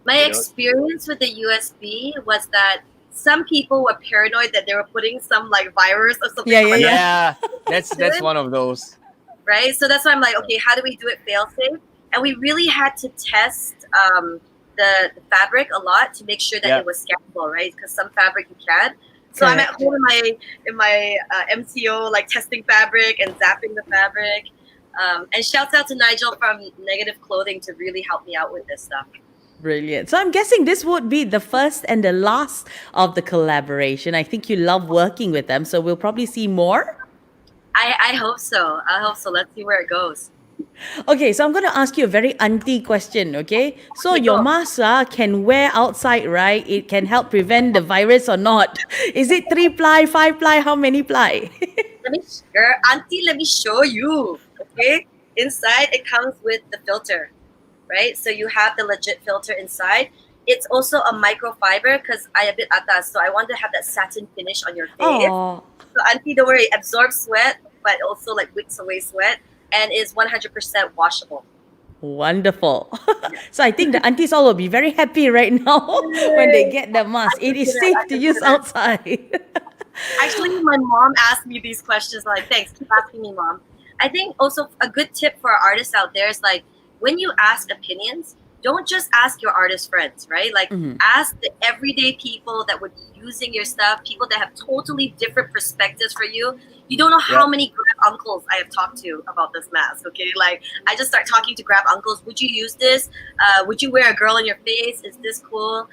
My experience with the USB was that some people were paranoid that they were putting some like virus or something. That's one of those. Right? So that's why I'm like, okay, how do we do it fail safe? And we really had to test the fabric a lot to make sure that it was scannable, right? Because some fabric you can't. So I'm at home in my MCO, like testing fabric and zapping the fabric. And shouts out to Nigel from Negative Clothing to really help me out with this stuff. Brilliant. So I'm guessing this would be the first and the last of the collaboration. I think you love working with them, so we'll probably see more. I hope so. I hope so. Let's see where it goes. Okay, so I'm going to ask you a very auntie question, okay? So Okay, your go. mask can wear outside, right? It can help prevent the virus or not? Is it 3-ply, 5-ply, how many ply? Auntie, let me show you. Okay, inside it comes with the filter, right? So you have the legit filter inside. It's also a microfiber because I a bit atas, so I want to have that satin finish on your face. Oh, So auntie, don't worry, it absorbs sweat, but also like wicks away sweat, and is 100% washable. wonderful. So I think the aunties all will be very happy right now when they get the mask. It is safe to use outside. Actually, my mom asked me these questions. Like, thanks, keep asking me, mom. I think also a good tip for our artists out there is like when you ask opinions, don't just ask your artist friends, right? Like ask the everyday people that would be using your stuff, people that have totally different perspectives for you. You don't know how many grab uncles I have talked to about this mask, okay? Like I just start talking to grab uncles. Would you use this? Would you wear a girl in your face? Is this cool?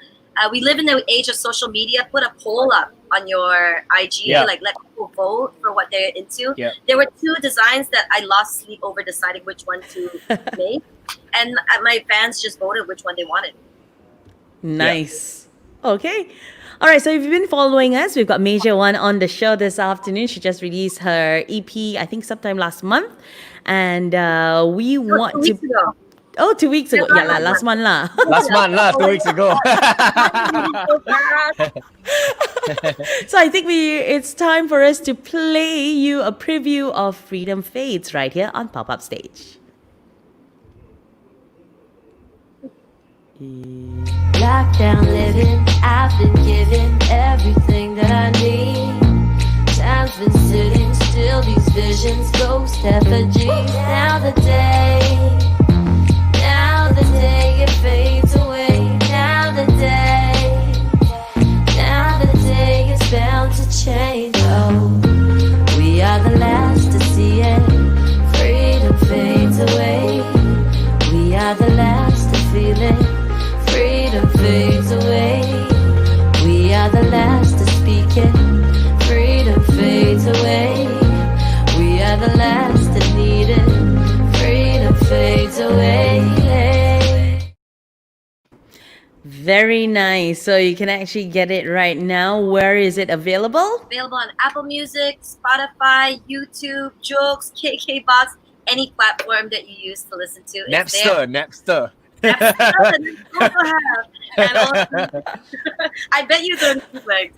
We live in the age of social media. Put a poll up on your IG, like let people vote for what they're into. Yeah. There were 2 designs that I lost sleep over deciding which one to make, and my fans just voted which one they wanted. Nice. Okay. All right. So if you've been following us, we've got MASIA ONE on the show this afternoon. She just released her EP, I think sometime last month. And we want 2 weeks to. ago. Oh, 2 weeks ago. Yeah, Yeah, last month lah. Last month, 2 weeks ago. So I think it's time for us to play you a preview of Freedom Fades right here on Pop Up Stage. Lockdown living, I've been given everything that I need. Time's been sitting still, these visions, ghost effigies. Now the day it fades away. Now the day is bound to change. Oh, we are the last to see it. Freedom fades away. We are the last to feel it. Freedom fades away. We are the last to speak it. Freedom fades away. We are the last to need it. Freedom fades away. Very nice. So you can actually get it right now. Where is it available? Available on Apple Music, Spotify, YouTube, Jokes, KKBox, any platform that you use to listen to. It's there. Napster. That's also have. And also, I bet you don't bootlegs.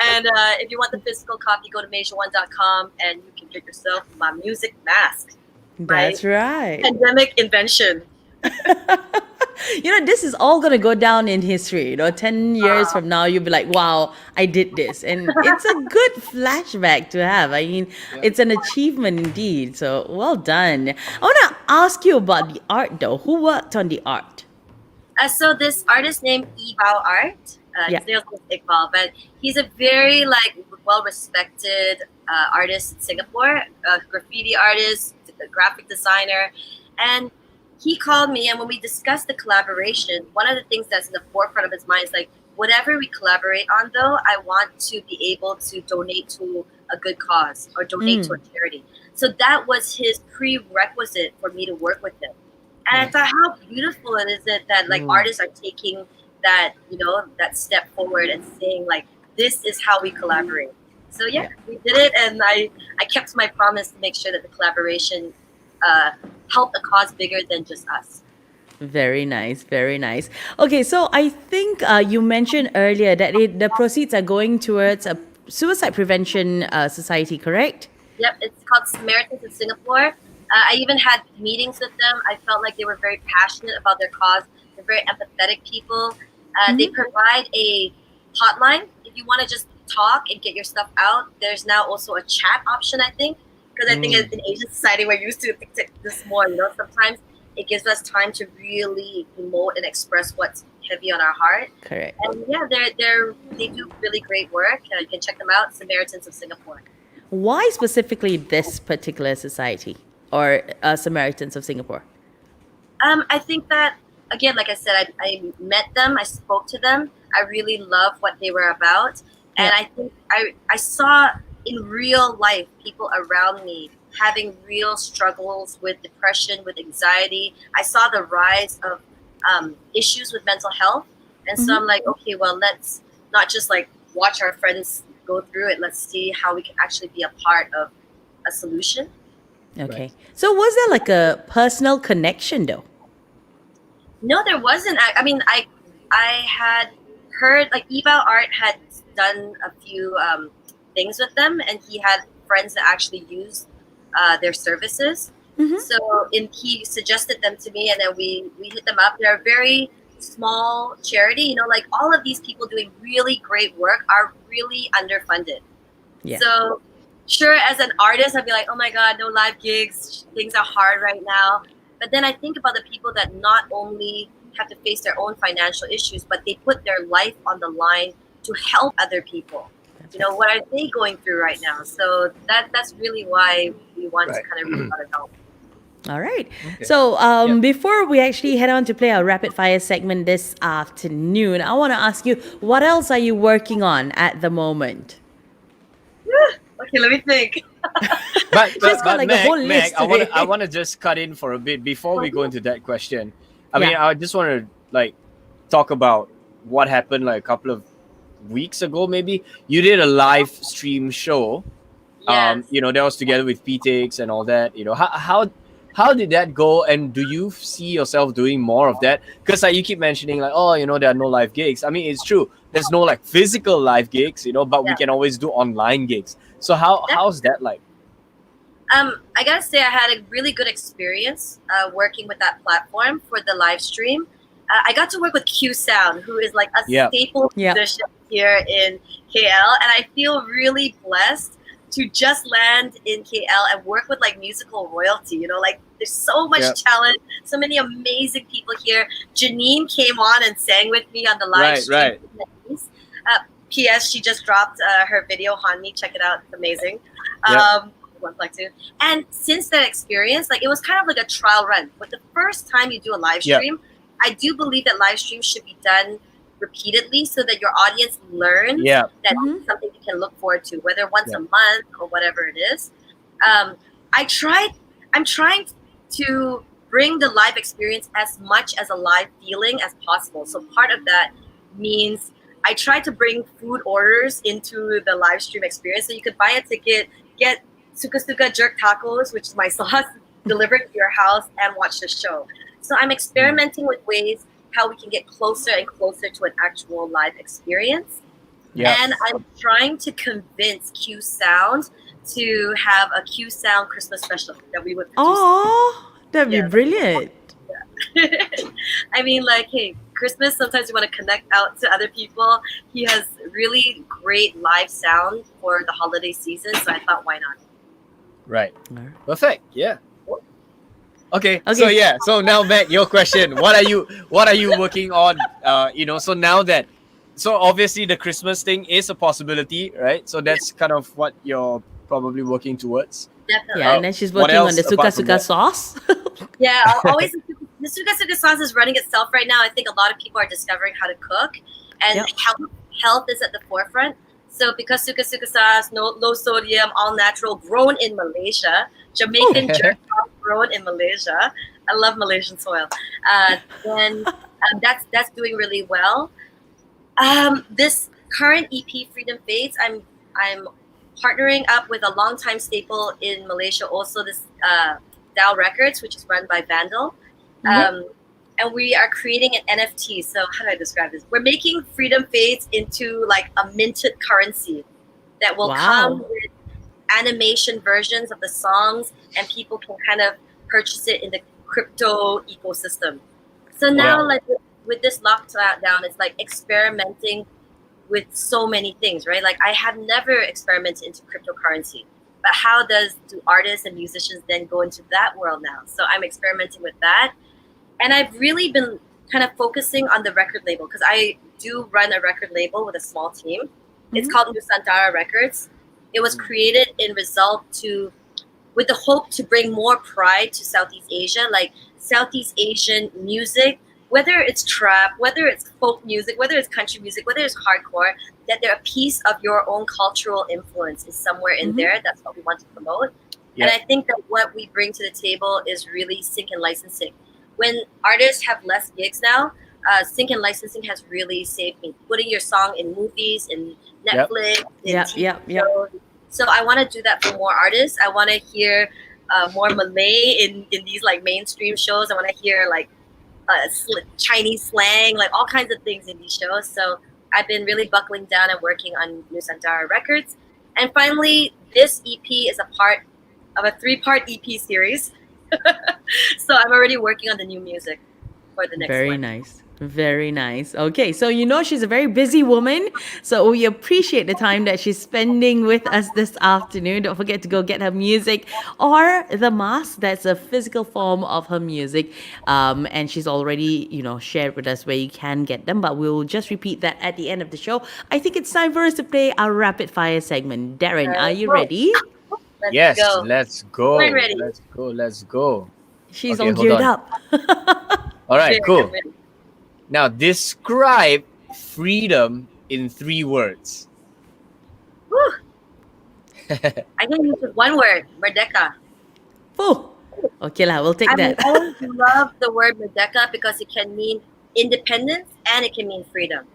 And if you want the physical copy, go to MASIAONE.com and you can get yourself my music mask. That's right. Pandemic invention. This is all going to go down in history. 10 years from now, you'll be like, wow, I did this. And it's a good flashback to have. I mean, it's an achievement indeed. So well done. I want to ask you about the art though. Who worked on the art? So this artist named Ibao Art, his name is Iqbal, but he's a very well-respected artist in Singapore, a graffiti artist, a graphic designer, and he called me, and when we discussed the collaboration, one of the things that's in the forefront of his mind is like, whatever we collaborate on, though, I want to be able to donate to a good cause or donate to a charity. So that was his prerequisite for me to work with him. And I thought, how beautiful it is that artists are taking that, that step forward and saying like, this is how we collaborate. So we did it, and I kept my promise to make sure that the collaboration help a cause bigger than just us. Very nice, very nice. Okay, so I think you mentioned earlier that the proceeds are going towards a suicide prevention society, correct? Yep, it's called Samaritans in Singapore. I even had meetings with them. I felt like they were very passionate about their cause. They're very empathetic people. They provide a hotline if you want to just talk and get your stuff out. There's now also a chat option, I think. Because I think in Asian society, we're used to this more. Sometimes it gives us time to really emote and express what's heavy on our heart. Correct. And they do really great work. You can check them out, Samaritans of Singapore. Why specifically this particular society? or Samaritans of Singapore? I think that, again, like I said, I met them, I spoke to them, I really love what they were about, and Yeah. I think I saw in real life people around me having real struggles with depression, with anxiety. I saw the rise of issues with mental health, and so I'm like, okay, well, let's not just like watch our friends go through it. Let's see how we can actually be a part of a solution. Okay. Right. So was there like a personal connection though? No, there wasn't. I mean, I had heard like Eval Art had done a few things with them, and he had friends that actually used their services. Mhm. So he suggested them to me, and then we hit them up. They're a very small charity. You know, like all of these people doing really great work are really underfunded. Yeah. So, sure, as an artist, I'd be like, oh my God, no live gigs. Things are hard right now. But then I think about the people that not only have to face their own financial issues, but they put their life on the line to help other people. You know, what are they going through right now? So that's really why we want to Right. kind of reach out and help. All right. Okay. So Yeah. before we actually head on to play our rapid fire segment this afternoon, I want to ask you, what else are you working on at the moment? Okay, let me think. But got like a whole Meg, list I today. want to just cut in for a bit before we go into that question. I mean, Yeah. I just want to like talk about what happened like a couple of weeks ago. Maybe you did a live stream show. Yes. You know, that was together with PTX and all that. You know, how did that go? And do you see yourself doing more of that? Because like you keep mentioning like, oh, you know, there are no live gigs. I mean, it's true. There's no like physical live gigs, you know, but we Yeah. can always do online gigs. So how's that like? I gotta say, I had a really good experience working with that platform for the live stream. I got to work with Q Sound, who is like a Yeah. staple Yeah. musician here in KL, and I feel really blessed to just land in KL and work with like musical royalty. You know, like there's so much Yeah. talent, so many amazing people here. Janine came on and sang with me on the live Right, stream. P.S. She just dropped her video on me. Check it out; it's amazing. Yeah. 1.2. And since that experience, like it was kind of like a trial run. But the first time you do a live Yeah. stream, I do believe that live streams should be done repeatedly so that your audience learns Yeah. that Mhm. it's something you can look forward to, whether once Yeah. a month or whatever it is. I'm trying to bring the live experience as much as a live feeling as possible. So part of that means I try to bring food orders into the live stream experience. So you could buy a ticket, get Suka Suka jerk tacos, which is my sauce, delivered to your house and watch the show. So I'm experimenting with ways how we can get closer and closer to an actual live experience. Yeah. And I'm trying to convince Q Sound to have a Q Sound Christmas special that we would produce. Oh, that'd be Yeah. brilliant. I mean, like, hey, Christmas, sometimes you want to connect out to other people. He has really great live sound for the holiday season, so I thought, why not? Right. Alright. Perfect. Yeah. Okay. Okay. So yeah. So now, Matt, your question. What are you working on? You know. So now that, so obviously the Christmas thing is a possibility, right? So that's kind of what you're probably working towards. Definitely. Yeah, and then she's What working on else the Suka apart from Suka that? sauce. Yeah, always the Suka Suka sauce is running itself right now. I think a lot of people are discovering how to cook, and Yep. health is at the forefront. So because Suka Suka sauce, no low sodium, all natural, grown in Malaysia, Jamaican jerk sauce grown in Malaysia. I love Malaysian soil. Then that's doing really well. This current EP, Freedom Fades, I'm partnering up with a longtime staple in Malaysia, also this Dow Records, which is run by Vandal. And we are creating an NFT. So how do I describe this? We're making Freedom Fades into like a minted currency that will Wow. come with animation versions of the songs, and people can kind of purchase it in the crypto ecosystem. So now, Wow. like with this lockdown, it's like experimenting with so many things, right? Like I have never experimented into cryptocurrency, but how do artists and musicians then go into that world now? So I'm experimenting with that, and I've really been kind of focusing on the record label because I do run a record label with a small team. It's called Nusantara Records. It was created in result to with the hope to bring more pride to Southeast Asia, like Southeast Asian music, whether it's trap, whether it's folk music, whether it's country music, whether it's hardcore, that they're a piece of your own cultural influence is somewhere in there. That's what we want to promote. Yeah. And I think that what we bring to the table is really sync and licensing. When artists have less gigs now, sync and licensing has really saved me. Putting your song in movies, in Netflix, in TV shows. So I want to do that for more artists. I want to hear more Malay in these like mainstream shows. I want to hear like Chinese slang, like all kinds of things in these shows. So I've been really buckling down and working on Nusantara Records. And finally, this EP is a part of a 3-part EP series. So I'm already working on the new music for the next one. Very nice. Very nice. Okay, so you know she's a very busy woman, so we appreciate the time that she's spending with us this afternoon. Don't forget to go get her music or the mask. That's a physical form of her music, and she's already shared with us where you can get them, but we'll just repeat that at the end of the show. I think it's time for us to play our rapid fire segment. Darren, are you ready? Yes, go. let's go. We're ready. Let's go. She's Okay, all hold geared on. up. All right, Okay, cool. I'm ready. Now, describe freedom in 3 words. Woo. I can use just one word, merdeka. Oh, okay lah, we'll take I that. always love the word merdeka because it can mean independence and it can mean freedom.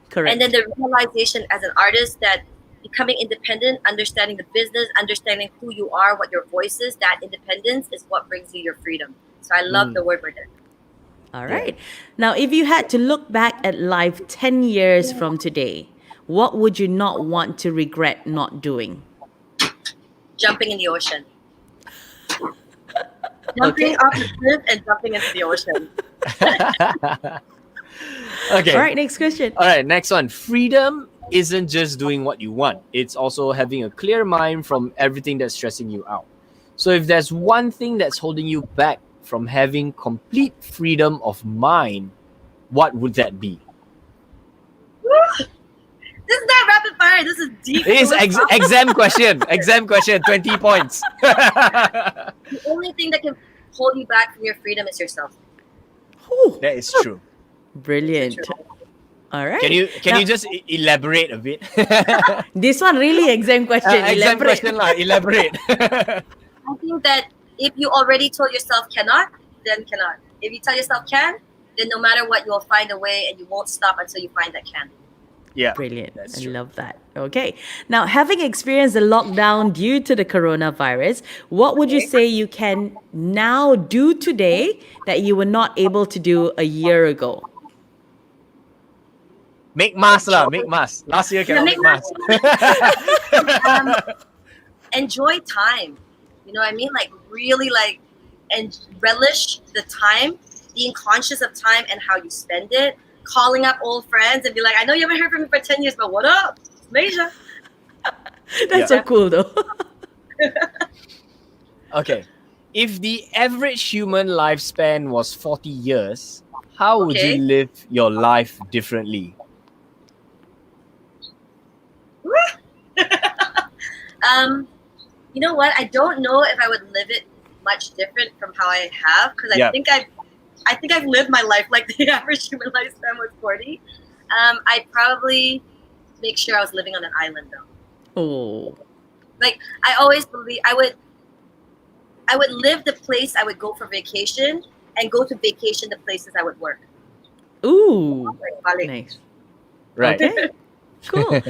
Correct. And then the realization as an artist that becoming independent, understanding the business, understanding who you are, what your voice is, that independence is what brings you your freedom. So I love the word merdeka. All right. Now, if you had to look back at life 10 years from today, what would you not want to regret not doing? Jumping in the ocean. Jumping off the cliff and jumping into the ocean. Okay. All right, next question. All right, next one. Freedom isn't just doing what you want. It's also having a clear mind from everything that's stressing you out. So if there's one thing that's holding you back from having complete freedom of mind, what would that be? This is not rapid fire. This is deep. It is exam question. Exam question, 20 points. The only thing that can hold you back from your freedom is yourself. Whew, That is true. brilliant. All right. Can you Now, just elaborate a bit? This one really exam question. Exam Elaborate. question lah. Elaborate. I think that if you already told yourself cannot, then cannot. If you tell yourself can, then no matter what, you will find a way and you won't stop until you find that can. Yeah. Brilliant. That's I true. love that. Okay. Now, having experienced the lockdown due to the coronavirus, what would you say you can now do today that you were not able to do a year ago? Make mask lah. Make mask. Last year cannot make make mask. Enjoy time. You know what I mean? Like really and relish the time, being conscious of time and how you spend it. Calling up old friends and be like, I know you haven't heard from me for 10 years, but what up? It's Malaysia. That's so cool, though. Okay. If the average human lifespan was 40 years, how would Okay. you live your life differently? You know what? I don't know if I would live it much different from how I have because Yeah. I think I've lived my life like the average human lifespan was 40. I'd probably make sure I was living on an island though. Oh, Like I always believe I would live the place I would go for vacation and go to vacation the places I would work. ooh, Like Bali. nice. Right. Okay, cool.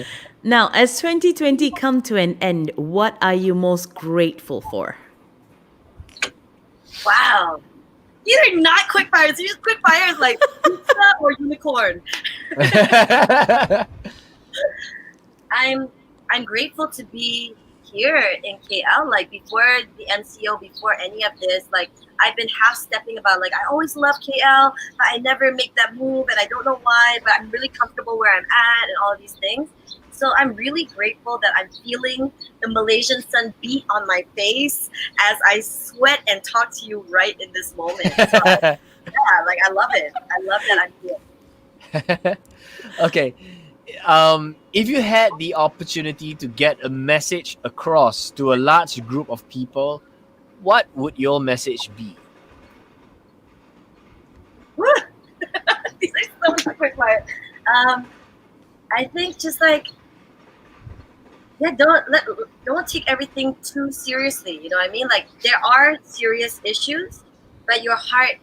Now, as 2020 come to an end, what are you most grateful for? Wow. These are not quick fires. These are quick fires like pizza or unicorn. I'm grateful to be here in KL. Like before the MCO, before any of this, like I've been half stepping about like I always love KL, but I never make that move and I don't know why, but I'm really comfortable where I'm at and all of these things. So I'm really grateful that I'm feeling the Malaysian sun beat on my face as I sweat and talk to you right in this moment. So yeah, like I love it. I love that I'm here. Okay. If you had the opportunity to get a message across to a large group of people, what would your message be? These are so quick fire. I think just like, yeah, don't take everything too seriously. You know what I mean? Like, there are serious issues, but your heart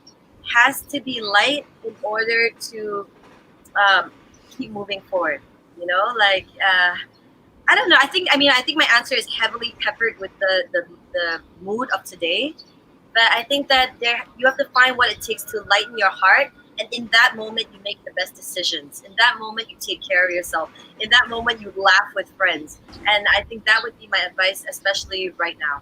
has to be light in order to keep moving forward. You know, like I don't know. I think my answer is heavily peppered with the mood of today. But I think that you have to find what it takes to lighten your heart, and in that moment you make the best decisions. In that moment you take care of yourself. In that moment you laugh with friends. And I think that would be my advice, especially right now.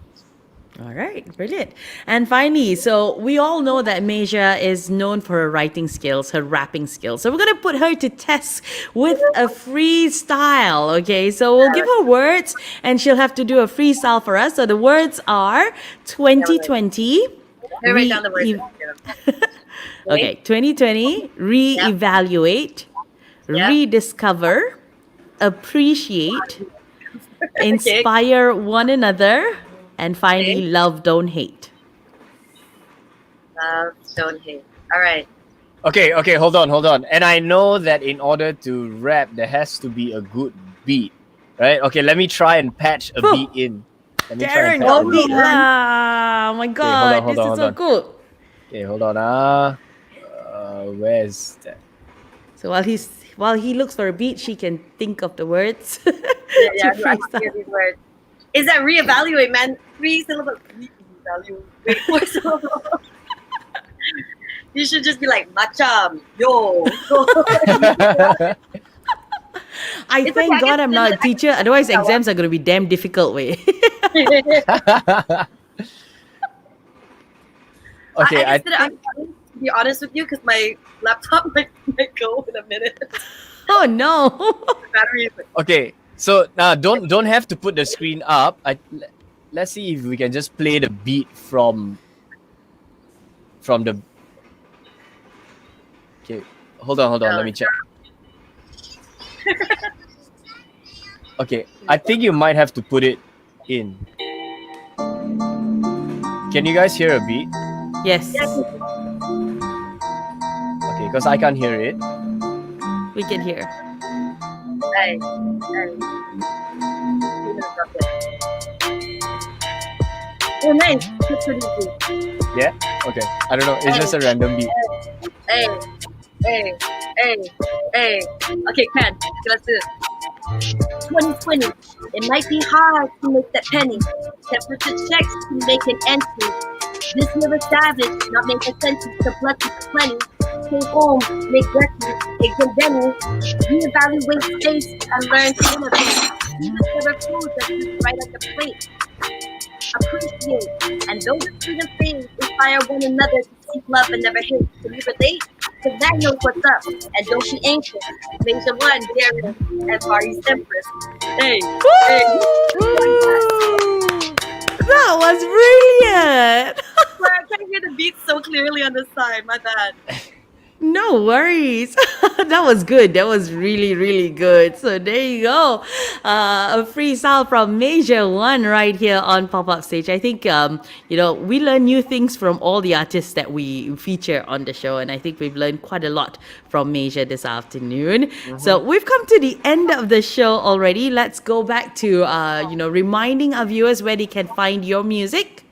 All right, brilliant. And finally, so we all know that Masia is known for her writing skills, her rapping skills. So we're going to put her to test with a freestyle, okay? So we'll give her words and she'll have to do a freestyle for us. So the words are 2020. Let me write down the words. Okay, 2020, reevaluate, Yep. rediscover, appreciate, inspire one another, and finally, Okay. love, don't hate. Love, don't hate. All right. Okay, hold on. And I know that in order to rap, there has to be a good beat, right? Okay, let me try and patch a beat in. Let me try Darren, and patch go a beat. beat lah. Oh my God, hold this on, is so cool. Okay, hold on. Where is that? So while he looks for a beat, she can think of the words. Yeah, to I can hear freestyle. these words. Is that reevaluate, man? 3 syllables. Reevaluate. Wait, 4 syllables. You should just be like, macam, yo. I It's thank okay, I God guess I'm not a teacher. Otherwise, exams are going to be damn difficult. Way. Okay, I consider I'm trying to be honest with you because my laptop might go in a minute. Oh no. The battery is like, okay. So now don't have to put the screen up. Let's see if we can just play the beat from the. Okay, hold on. Let me check. Okay, I think you might have to put it in. Can you guys hear a beat? Yes, Okay, because I can't hear it. we can hear. hey. Oh, nice. That's pretty good. Yeah. Okay. I don't know. It's just a random beat. Hey. Okay, Ken, let's do it. 2020, it might be hard to make that penny. Temperature checks to make an entry. This year is savage, not make a sentence, the blessings plenty. Stay home, make breakfast, exit venue. Reevaluate space and learn to innovate. We discover food that's just right on the plate. Appreciate, and those that student things inspire one another to seek love and never hate. Can you relate? Cause that knows what's up, and don't be anxious. Major One, Darren, and Barry's Empress. Hey. That was brilliant. Sorry, I can't hear the beat so clearly on the side. My bad. No worries. That was good. That was really, really good. So there you go. A freestyle from Masia One right here on Pop Up Stage. I think, we learn new things from all the artists that we feature on the show. And I think we've learned quite a lot from Masia this afternoon. So we've come to the end of the show already. Let's go back to, reminding our viewers where they can find your music.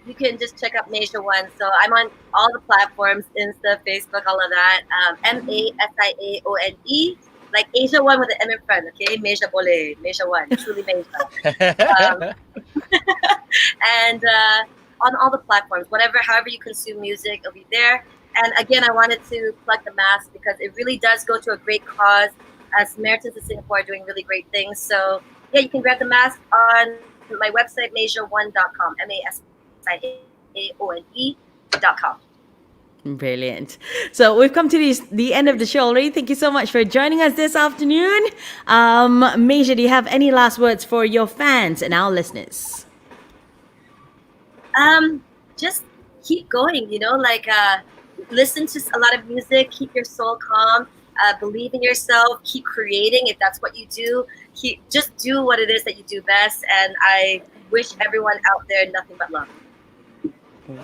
You can just check out Masia One. So I'm on all the platforms, Insta, Facebook, all of that. MASIAONE, like Asia One with the M in front, okay? Masia Bole, Masia One, truly Masia. And on all the platforms, however you consume music, it'll be there. And again, I wanted to plug the mask because it really does go to a great cause. Samaritans in Singapore are doing really great things. So yeah, you can grab the mask on my website, MasiaOne.com, MASIAONE.com. Brilliant. So we've come to the end of the show already. Thank you so much for joining us this afternoon. Masia, do you have any last words for your fans and our listeners? Just keep going, listen to a lot of music, keep your soul calm, believe in yourself, keep creating if that's what you do. Just do what it is that you do best. And I wish everyone out there nothing but love.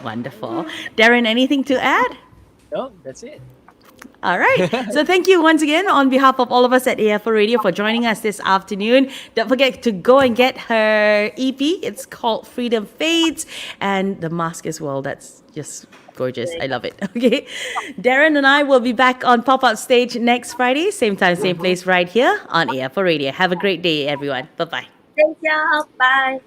Wonderful. Darren, anything to add? No, that's it. All right. So thank you once again on behalf of all of us at AFO Radio for joining us this afternoon. Don't forget to go and get her EP. It's called Freedom Fades, and the mask as well. That's just gorgeous. I love it. Okay. Darren and I will be back on Pop-Up Stage next Friday. Same time, same place right here on AFO Radio. Have a great day, everyone. Bye-bye. Thank y'all. Bye.